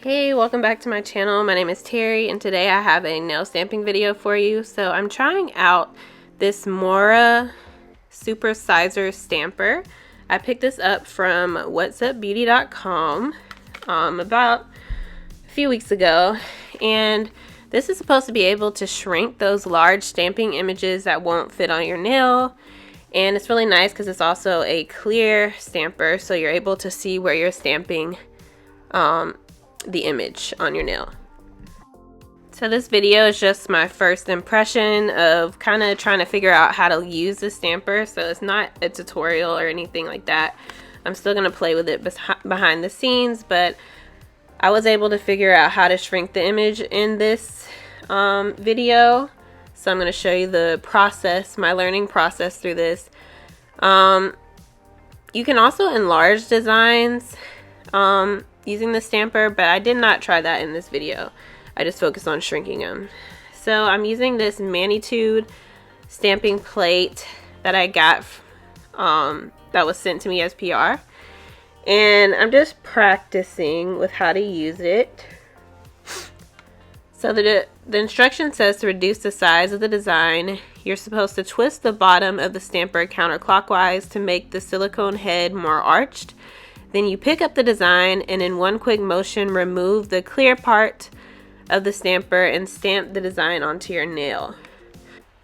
Hey, welcome back to my channel. My name is Terry and today I have a nail stamping video for you. So I'm trying out this Moyra Supersizer Stamper. I picked this up from whatsupbeauty.com about a few weeks ago, and this is supposed to be able to shrink those large stamping images that won't fit on your nail. And it's really nice because it's also a clear stamper, so you're able to see where you're stamping the image on your nail. So this video is just my first impression of kind of trying to figure out how to use the stamper. So it's not a tutorial or anything like that. I'm still going to play with it behind the scenes, but I was able to figure out how to shrink the image in this video. So I'm going to show you the process, my learning process through this. You can also enlarge designs using the stamper, but I did not try that in this video. I just focused on shrinking them. So I'm using this Magnitude stamping plate that I got that was sent to me as PR, and I'm just practicing with how to use it. So the instruction says to reduce the size of the design, you're supposed to twist the bottom of the stamper counterclockwise to make the silicone head more arched. Then you pick up the design and in one quick motion remove the clear part of the stamper and stamp the design onto your nail.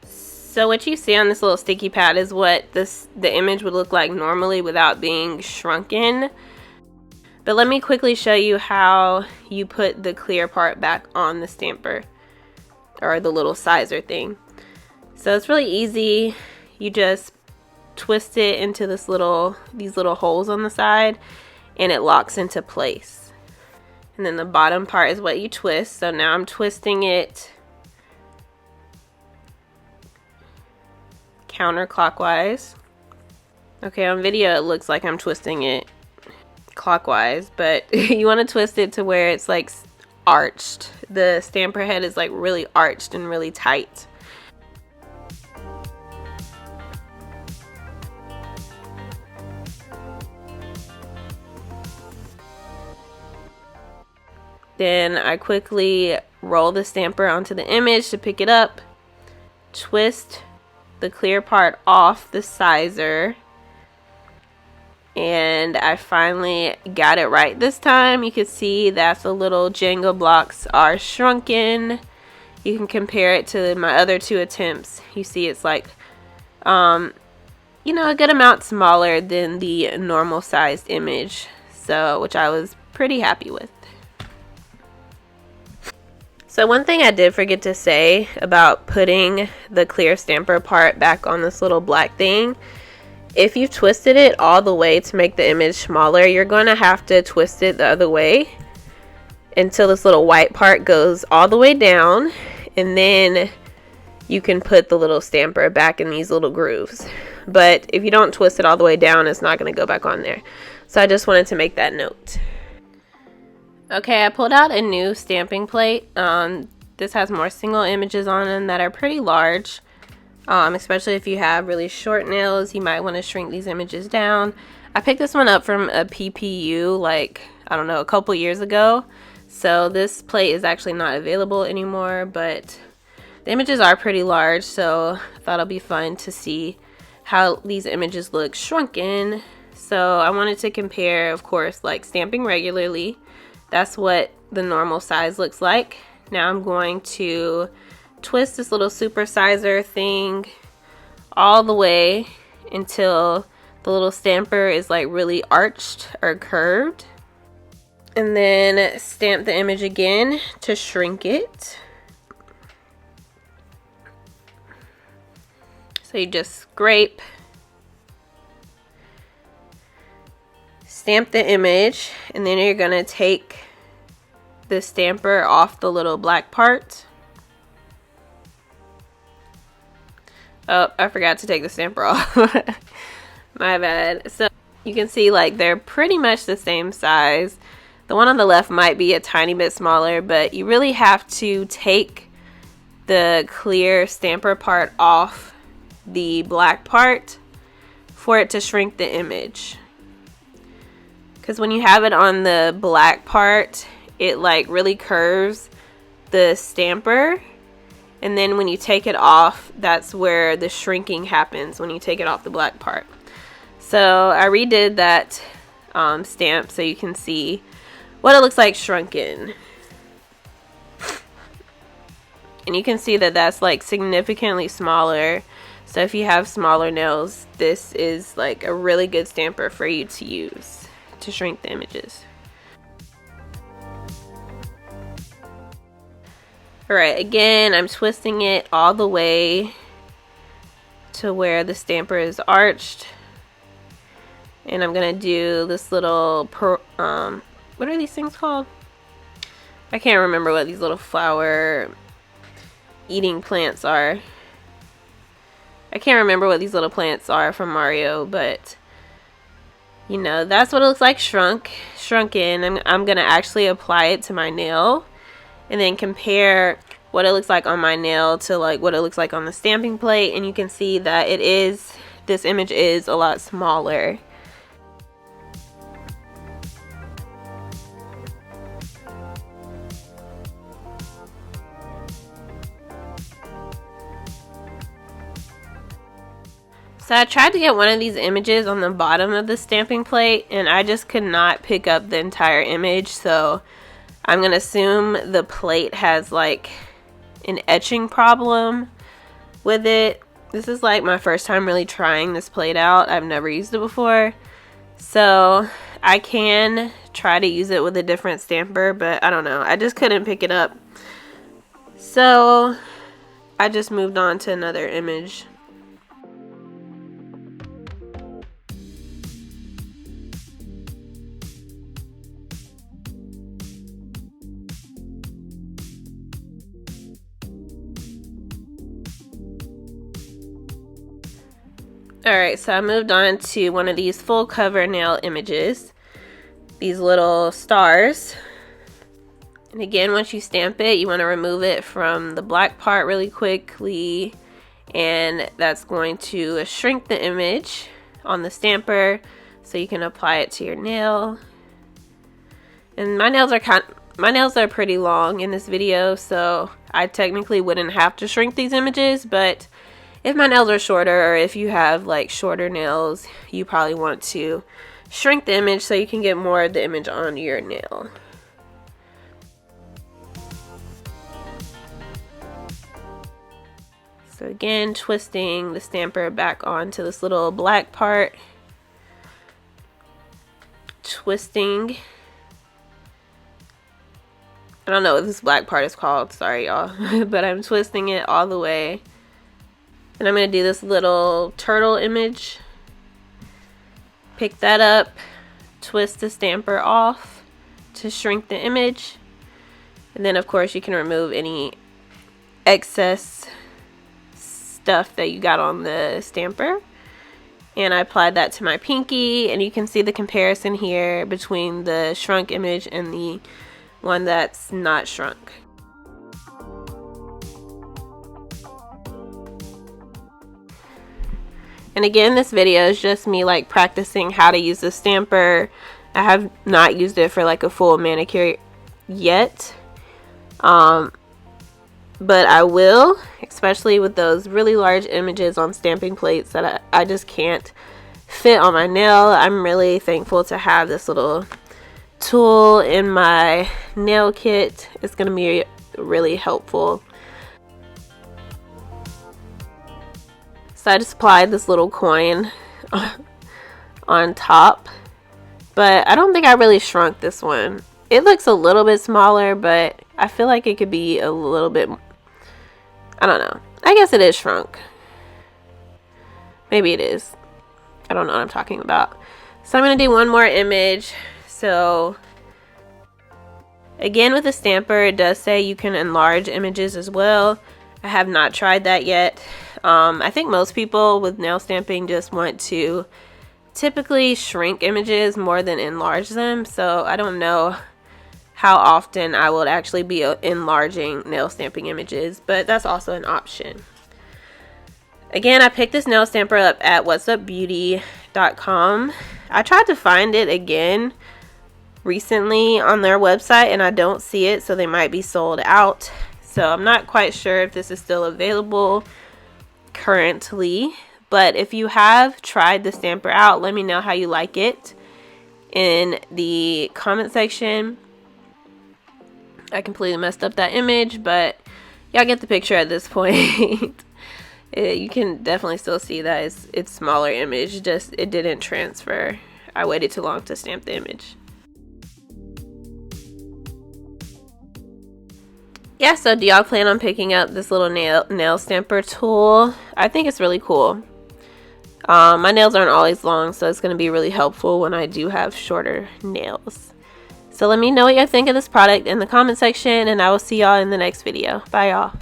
So what you see on this little sticky pad is what the image would look like normally without being shrunken. But let me quickly show you how you put the clear part back on the stamper, or the little sizer thing. So it's really easy. You just twist it into these little holes on the side, and it locks into place. And then the bottom part is what you twist. So now I'm twisting it counterclockwise. Okay, on video it looks like I'm twisting it clockwise, but you want to twist it to where it's like arched. The stamper head is like really arched and really tight. Then I quickly roll the stamper onto the image to pick it up, twist the clear part off the sizer, and I finally got it right this time. You can see that the little Jenga blocks are shrunken. You can compare it to my other two attempts. You see it's like, you know, a good amount smaller than the normal sized image, so which I was pretty happy with. So one thing I did forget to say about putting the clear stamper part back on this little black thing, if you've twisted it all the way to make the image smaller, you're going to have to twist it the other way until this little white part goes all the way down, and then you can put the little stamper back in these little grooves. But if you don't twist it all the way down, it's not going to go back on there. So I just wanted to make that note. Okay, I pulled out a new stamping plate. This has more single images on them that are pretty large. Especially if you have really short nails, you might want to shrink these images down. I picked this one up from a PPU like, I don't know, a couple years ago. So this plate is actually not available anymore, but the images are pretty large, so I thought it'll be fun to see how these images look shrunken. So I wanted to compare, of course, like stamping regularly. That's what the normal size looks like. Now I'm going to twist this little supersizer thing all the way until the little stamper is like really arched or curved, and then stamp the image again to shrink it. So you just scrape, stamp the image, and then you're gonna take the stamper off the little black part. Oh, I forgot to take the stamper off. My bad. So you can see like they're pretty much the same size. The one on the left might be a tiny bit smaller, but you really have to take the clear stamper part off the black part for it to shrink the image. Because when you have it on the black part, it like really curves the stamper, and then when you take it off, that's where the shrinking happens, when you take it off the black part. So I redid that stamp so you can see what it looks like shrunken. And you can see that that's like significantly smaller. So if you have smaller nails, this is like a really good stamper for you to use to shrink the images. Alright, again, I'm twisting it all the way to where the stamper is arched. And I'm gonna do this little, what are these things called? I can't remember what these little flower eating plants are. I can't remember what these little plants are from Mario, but you know, that's what it looks like shrunken. I'm gonna actually apply it to my nail and then compare what it looks like on my nail to like what it looks like on the stamping plate, and you can see that this image is a lot smaller. So I tried to get one of these images on the bottom of the stamping plate, and I just could not pick up the entire image, so I'm going to assume the plate has like an etching problem with it. This is like my first time really trying this plate out. I've never used it before, so I can try to use it with a different stamper, but I don't know. I just couldn't pick it up, so I just moved on to another image. Alright, so I moved on to one of these full cover nail images. These little stars. And again, once you stamp it, you want to remove it from the black part really quickly. And that's going to shrink the image on the stamper so you can apply it to your nail. And my nails are pretty long in this video, so I technically wouldn't have to shrink these images, but if my nails are shorter, or if you have like shorter nails, you probably want to shrink the image so you can get more of the image on your nail. So again, twisting the stamper back onto this little black part. Twisting. I don't know what this black part is called, sorry y'all, but I'm twisting it all the way. And I'm going to do this little turtle image. Pick that up, twist the stamper off to shrink the image. And then of course you can remove any excess stuff that you got on the stamper. And I applied that to my pinky, and you can see the comparison here between the shrunk image and the one that's not shrunk. And again, this video is just me like practicing how to use the stamper. I have not used it for like a full manicure yet. But I will, especially with those really large images on stamping plates that I just can't fit on my nail. I'm really thankful to have this little tool in my nail kit. It's going to be really helpful. So I just applied this little coin on top, but I don't think I really shrunk this one. It looks a little bit smaller, but I feel like it could be a little bit, I don't know. I guess it is shrunk. Maybe it is. I don't know what I'm talking about. So I'm going to do one more image. So again, with the stamper, it does say you can enlarge images as well. I have not tried that yet. I think most people with nail stamping just want to typically shrink images more than enlarge them. So I don't know how often I will actually be enlarging nail stamping images, but that's also an option. Again, I picked this nail stamper up at whatsupbeauty.com. I tried to find it again recently on their website and I don't see it, so they might be sold out. So I'm not quite sure if this is still available currently, but if you have tried the stamper out, let me know how you like it in the comment section. I completely messed up that image, but y'all get the picture at this point. You can definitely still see that it's smaller image, just it didn't transfer. I waited too long to stamp the image. Yeah, so do y'all plan on picking up this little nail stamper tool? I think it's really cool. My nails aren't always long, so it's going to be really helpful when I do have shorter nails. So let me know what you think of this product in the comment section, and I will see y'all in the next video. Bye, y'all.